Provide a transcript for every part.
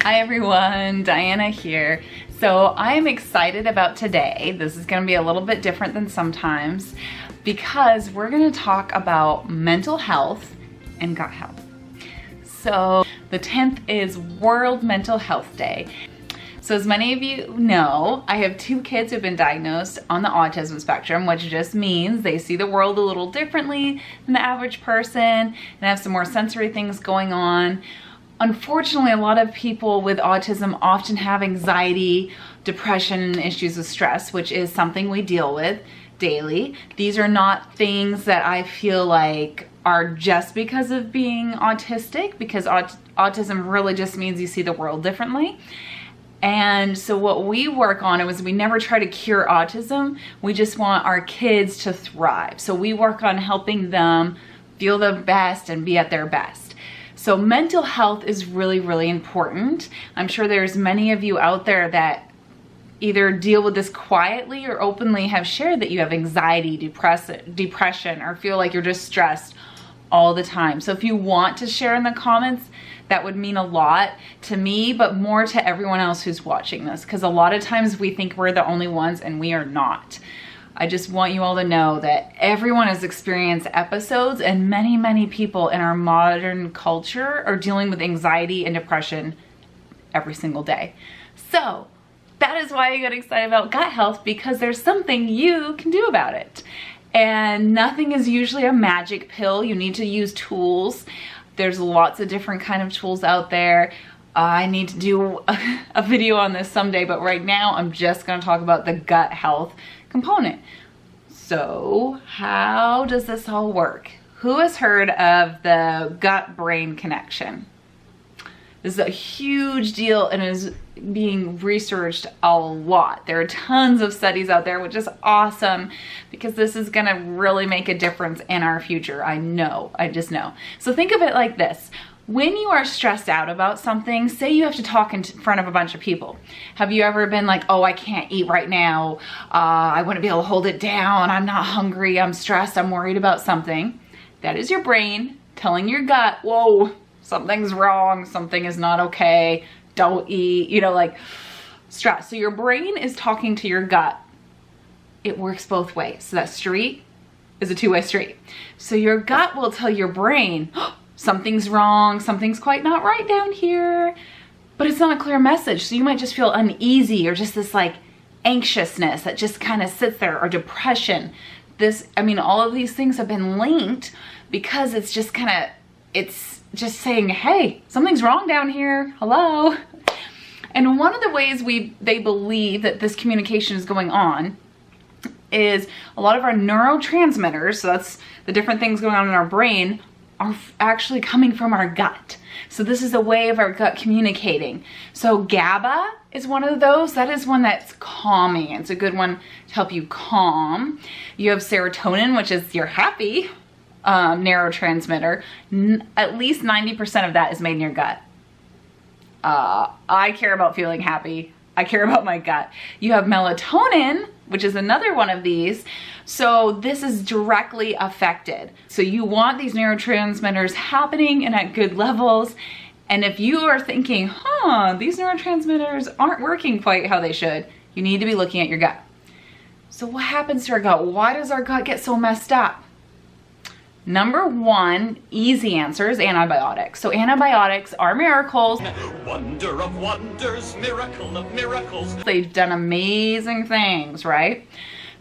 Hi everyone, Diana here. So I'm excited about today. This is going to be a little bit different than sometimes because we're going to talk about mental health and gut health. So the 10th is World Mental Health Day. So as many of you know, I have 2 kids who've been diagnosed on the autism spectrum, which just means they see the world a little differently than the average person and have some more sensory things going on. Unfortunately, a lot of people with autism often have anxiety, depression, and issues with stress, which is something we deal with daily. These are not things that I feel like are just because of being autistic, because autism really just means you see the world differently. And so what we work on is we never try to cure autism. We just want our kids to thrive. So we work on helping them feel the best and be at their best. So mental health is really, really important. I'm sure there's many of you out there that either deal with this quietly or openly have shared that you have anxiety, depression, or feel like you're just stressed all the time. So if you want to share in the comments, that would mean a lot to me, but more to everyone else who's watching this, because a lot of times we think we're the only ones and we are not. I just want you all to know that everyone has experienced episodes, and many, many people in our modern culture are dealing with anxiety and depression every single day. So that is why I get excited about gut health, because there's something you can do about it. And nothing is usually a magic pill. You need to use tools. There's lots of different kind of tools out there. I need to do a video on this someday, but right now I'm just going to talk about the gut health component. So how does this all work? Who has heard of the gut-brain connection? This is a huge deal and is being researched a lot. There are tons of studies out there, which is awesome because this is going to really make a difference in our future. I know, I just know. So think of it like this. When you are stressed out about something, say you have to talk in front of a bunch of people. Have you ever been like, oh, I can't eat right now. I want to be able to hold it down. I'm not hungry. I'm stressed. I'm worried about something. That is your brain telling your gut, whoa, something's wrong. Something is not okay. Don't eat, you know, like stress. So your brain is talking to your gut. It works both ways. So that street is a two-way street. So your gut will tell your brain, oh, something's wrong, something's quite not right down here, but it's not a clear message. So you might just feel uneasy or just this like anxiousness that just kind of sits there, or depression. All of these things have been linked because it's just it's just saying, hey, something's wrong down here, hello. And one of the ways they believe that this communication is going on is a lot of our neurotransmitters, so that's the different things going on in our brain, are actually coming from our gut. So this is a way of our gut communicating. So GABA is one of those. That is one that's calming. It's a good one to help you calm. You have serotonin, which is your happy neurotransmitter. At least 90% of that is made in your gut. I care about feeling happy. I care about my gut. You have melatonin, which is another one of these. So this is directly affected. So you want these neurotransmitters happening and at good levels. And if you are thinking, these neurotransmitters aren't working quite how they should, you need to be looking at your gut. So what happens to our gut? Why does our gut get so messed up? Number one, easy answer is antibiotics. So antibiotics are miracles. Wonder of wonders, miracle of miracles. They've done amazing things, right?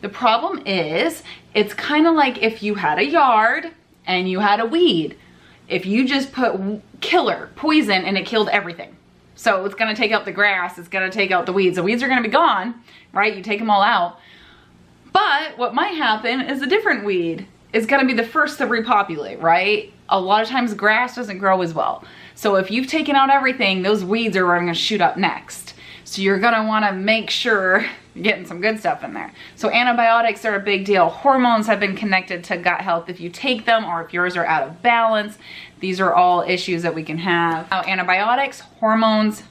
The problem is, it's kind of like if you had a yard and you had a weed. If you just put killer, poison, and it killed everything. So it's gonna take out the grass, it's gonna take out the weeds. The weeds are gonna be gone, right? You take them all out. But what might happen is a different weed is gonna be the first to repopulate, right? A lot of times grass doesn't grow as well. So if you've taken out everything, those weeds are gonna shoot up next. So you're gonna wanna make sure you're getting some good stuff in there. So antibiotics are a big deal. Hormones have been connected to gut health if you take them, or if yours are out of balance. These are all issues that we can have. Now, antibiotics, hormones,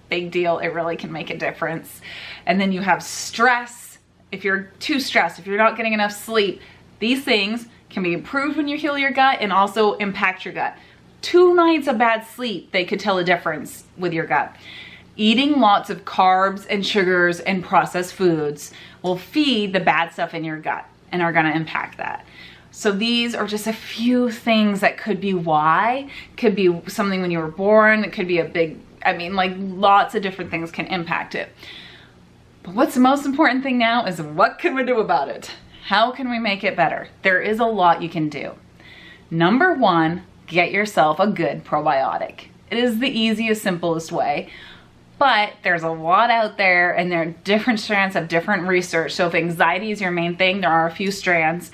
big deal. It really can make a difference. And then you have stress. If you're too stressed, if you're not getting enough sleep, these things can be improved when you heal your gut and also impact your gut. 2 nights of bad sleep, they could tell a difference with your gut. Eating lots of carbs and sugars and processed foods will feed the bad stuff in your gut and are gonna impact that. So these are just a few things that could be why. Could be something when you were born, it could be a big, I mean, like lots of different things can impact it. But what's the most important thing now is what can we do about it? How can we make it better? There is a lot you can do. Number 1, get yourself a good probiotic. It is the easiest, simplest way. But there's a lot out there, and there are different strands of different research. So if anxiety is your main thing, there are a few strands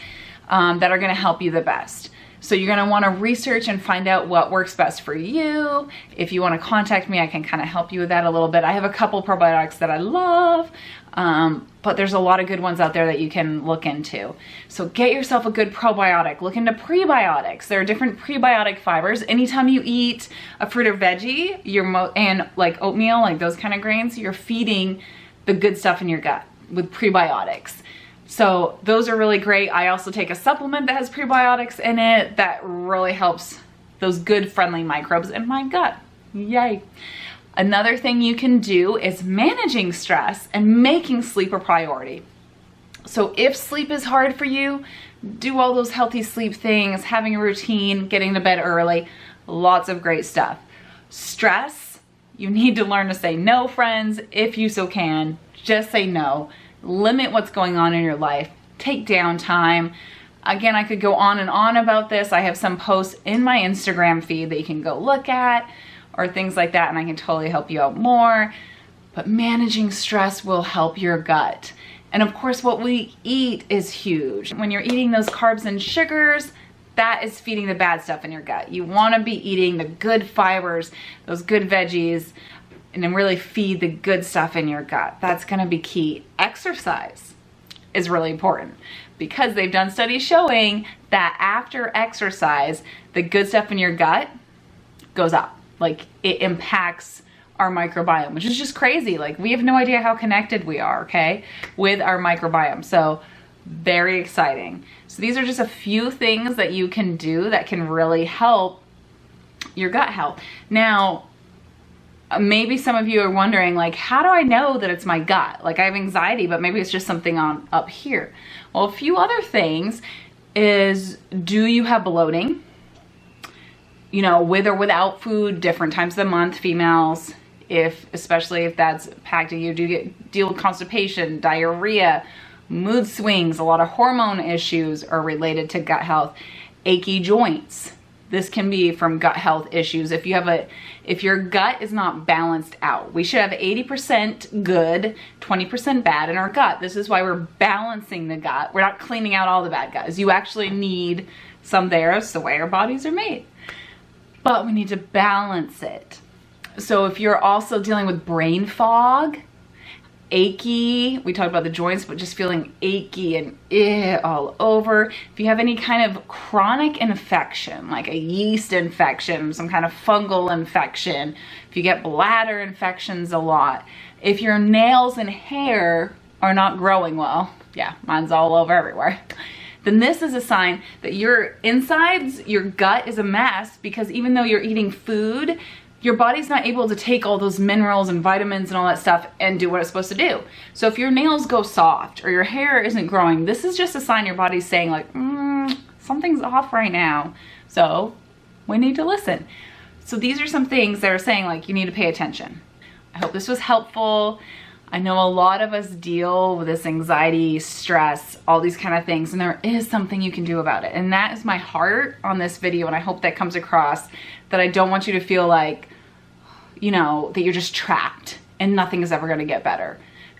that are gonna help you the best. So you're gonna wanna research and find out what works best for you. If you wanna contact me, I can kind of help you with that a little bit. I have a couple probiotics that I love, but there's a lot of good ones out there that you can look into. So get yourself a good probiotic. Look into prebiotics. There are different prebiotic fibers. Anytime you eat a fruit or veggie, and like oatmeal, like those kind of grains, you're feeding the good stuff in your gut with prebiotics. So those are really great. I also take a supplement that has prebiotics in it that really helps those good friendly microbes in my gut. Yay. Another thing you can do is managing stress and making sleep a priority. So if sleep is hard for you, do all those healthy sleep things, having a routine, getting to bed early, lots of great stuff. Stress, you need to learn to say no, friends, if you so can. Just say no. Limit what's going on in your life. Take downtime. Again, I could go on and on about this. I have some posts in my Instagram feed that you can go look at or things like that, and I can totally help you out more. But managing stress will help your gut. And of course, what we eat is huge. When you're eating those carbs and sugars, that is feeding the bad stuff in your gut. You wanna be eating the good fibers, those good veggies, and then really feed the good stuff in your gut. That's gonna be key. Exercise is really important because they've done studies showing that after exercise, the good stuff in your gut goes up. Like it impacts our microbiome, which is just crazy. Like we have no idea how connected we are, okay, with our microbiome. So very exciting. So these are just a few things that you can do that can really help your gut health. Now, maybe some of you are wondering, like, how do I know that it's my gut? Like I have anxiety, but maybe it's just something on up here. Well, a few other things is, do you have bloating? You know, with or without food, different times of the month, females, especially if that's impacting you, do you deal with constipation, diarrhea, mood swings? A lot of hormone issues are related to gut health. Achy joints. This can be from gut health issues. If your gut is not balanced out, we should have 80% good, 20% bad in our gut. This is why we're balancing the gut. We're not cleaning out all the bad guys. You actually need some there. It's the way our bodies are made. But we need to balance it. So if you're also dealing with brain fog, achy, we talked about the joints, but just feeling achy and all over. If you have any kind of chronic infection, like a yeast infection, some kind of fungal infection, if you get bladder infections a lot, if your nails and hair are not growing well, yeah, mine's all over everywhere, then this is a sign that your insides, your gut is a mess, because even though you're eating food, your body's not able to take all those minerals and vitamins and all that stuff and do what it's supposed to do. So if your nails go soft or your hair isn't growing, this is just a sign your body's saying like, something's off right now. So we need to listen. So these are some things that are saying like, you need to pay attention. I hope this was helpful. I know a lot of us deal with this anxiety, stress, all these kind of things, and there is something you can do about it. And that is my heart on this video, and I hope that comes across, that I don't want you to feel like, you know, that you're just trapped and nothing is ever gonna get better.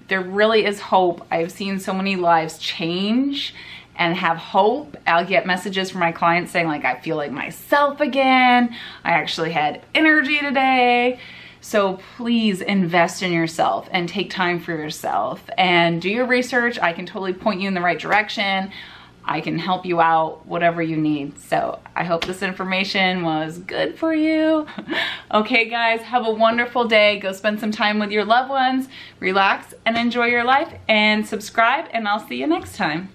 There really is hope. I've seen so many lives change and have hope. I'll get messages from my clients saying like, I feel like myself again. I actually had energy today. So please invest in yourself and take time for yourself and do your research. I can totally point you in the right direction. I can help you out, whatever you need. So I hope this information was good for you. Okay guys, have a wonderful day. Go spend some time with your loved ones, relax and enjoy your life, and subscribe, and I'll see you next time.